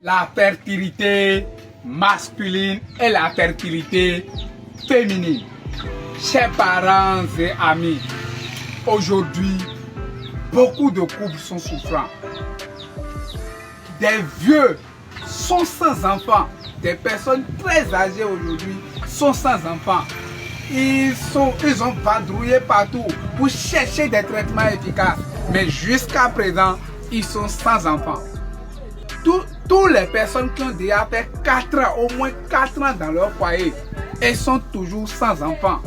la fertilité masculine et la fertilité féminine. Chers parents et amis, aujourd'hui, beaucoup de couples sont souffrants. Des vieux sont sans enfants. Des personnes très âgées aujourd'hui sont sans enfants. Ils ont vadrouillé partout pour chercher des traitements efficaces. Mais jusqu'à présent, ils sont sans enfants. Toutes les personnes qui ont déjà fait 4 ans, au moins 4 ans dans leur foyer, elles sont toujours sans enfants.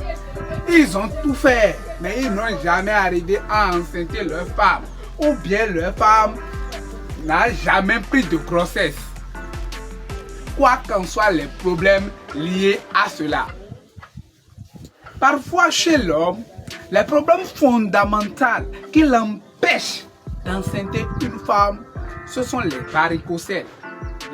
Ils ont tout fait, mais ils n'ont jamais arrivé à enceinter leur femme. Ou bien leur femme n'a jamais pris de grossesse. Quoi qu'en soient les problèmes liés à cela. Parfois chez l'homme, les problèmes fondamentaux qui l'empêchent d'enceinte une femme, ce sont les varicocèles.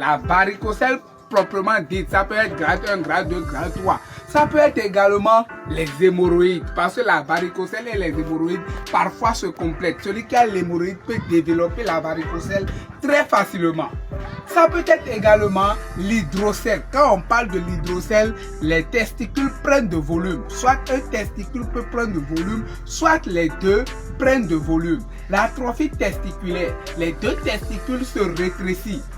La varicocèle proprement dite, ça peut être grade 1, grade 2, grade 3. Ça peut être également les hémorroïdes, parce que la varicocèle et les hémorroïdes parfois se complètent. Celui qui a l'hémorroïde peut développer la varicocèle très facilement. Ça peut être également l'hydrocèle. Quand on parle de l'hydrocèle, les testicules prennent de volume. Soit un testicule peut prendre de volume, soit les deux prennent de volume. L'atrophie testiculaire, les deux testicules se rétrécissent.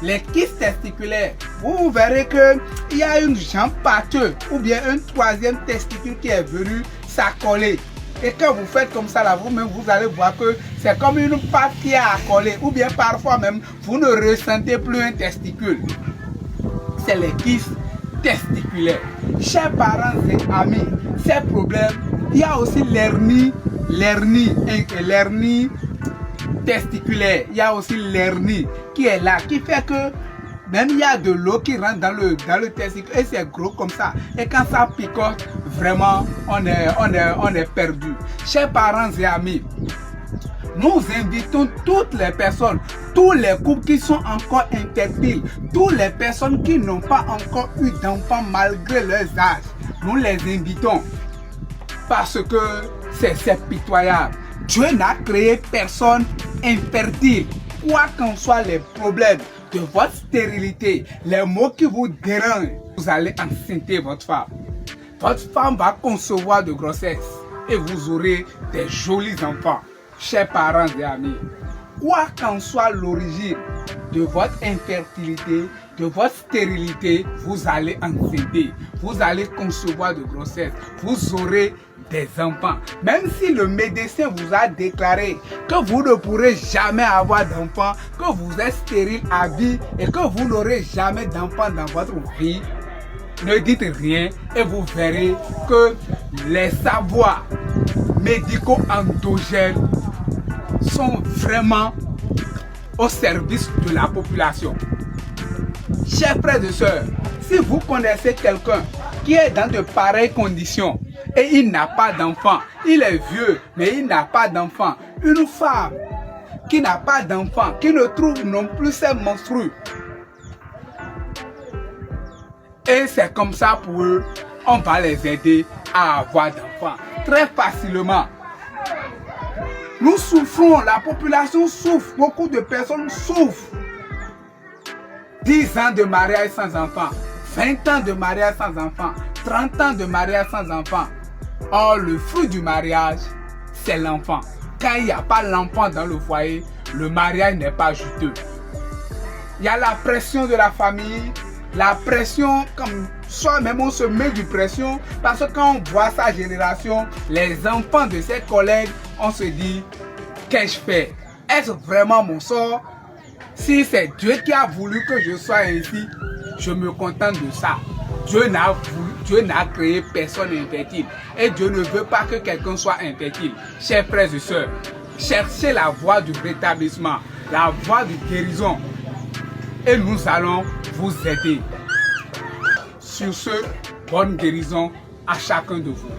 Les kystes testiculaires, vous verrez qu'il y a une jambe pâteuse ou bien un troisième testicule qui est venu s'accoler. Et quand vous faites comme ça, là, vous-même, vous allez voir que c'est comme une pâte qui est accolée. Ou bien parfois même, vous ne ressentez plus un testicule. C'est les kystes testiculaires. Chers parents et amis, ces problèmes, il y a aussi l'hernie testiculaire. Il y a aussi l'hernie qui est là, qui fait que même il y a de l'eau qui rentre dans le testicule et c'est gros comme ça. Et quand ça picote, vraiment, on est perdu. Chers parents et amis, nous invitons toutes les personnes, tous les couples qui sont encore infertiles, toutes les personnes qui n'ont pas encore eu d'enfants malgré leurs âges. Nous les invitons parce que c'est pitoyable. Dieu n'a créé personne infertile. Quoi qu'en soient les problèmes de votre stérilité, les mots qui vous dérangent, vous allez enceinte votre femme. Votre femme va concevoir de grossesse et vous aurez des jolis enfants. Chers parents et amis, quoi qu'en soit l'origine de votre infertilité, de votre stérilité, vous allez enceinte, vous allez concevoir de grossesse, vous aurez des enfants. Même si le médecin vous a déclaré que vous ne pourrez jamais avoir d'enfants, que vous êtes stérile à vie et que vous n'aurez jamais d'enfants dans votre vie, ne dites rien et vous verrez que les savoirs médicaux endogènes sont vraiment au service de la population. Chers frères et sœurs, si vous connaissez quelqu'un qui est dans de pareilles conditions et il n'a pas d'enfant, il est vieux mais il n'a pas d'enfant, une femme qui n'a pas d'enfant, qui ne trouve non plus ses menstrues, et c'est comme ça pour eux, on va les aider à avoir d'enfants très facilement. Nous souffrons, la population souffre, beaucoup de personnes souffrent. 10 ans de mariage sans enfant, 20 ans de mariage sans enfant, 30 ans de mariage sans enfant. Or, le fruit du mariage, c'est l'enfant. Quand il n'y a pas l'enfant dans le foyer, le mariage n'est pas juteux. Il y a la pression de la famille, la pression, comme soi-même on se met du pression, parce que quand on voit sa génération, les enfants de ses collègues, on se dit, qu'ai-je fait? Est-ce vraiment mon sort? Si c'est Dieu qui a voulu que je sois ainsi, je me contente de ça. Dieu n'a créé personne infertile. Et Dieu ne veut pas que quelqu'un soit infertile. Chers frères et sœurs, cherchez la voie du rétablissement, la voie de guérison. Et nous allons vous aider. Sur ce, bonne guérison à chacun de vous.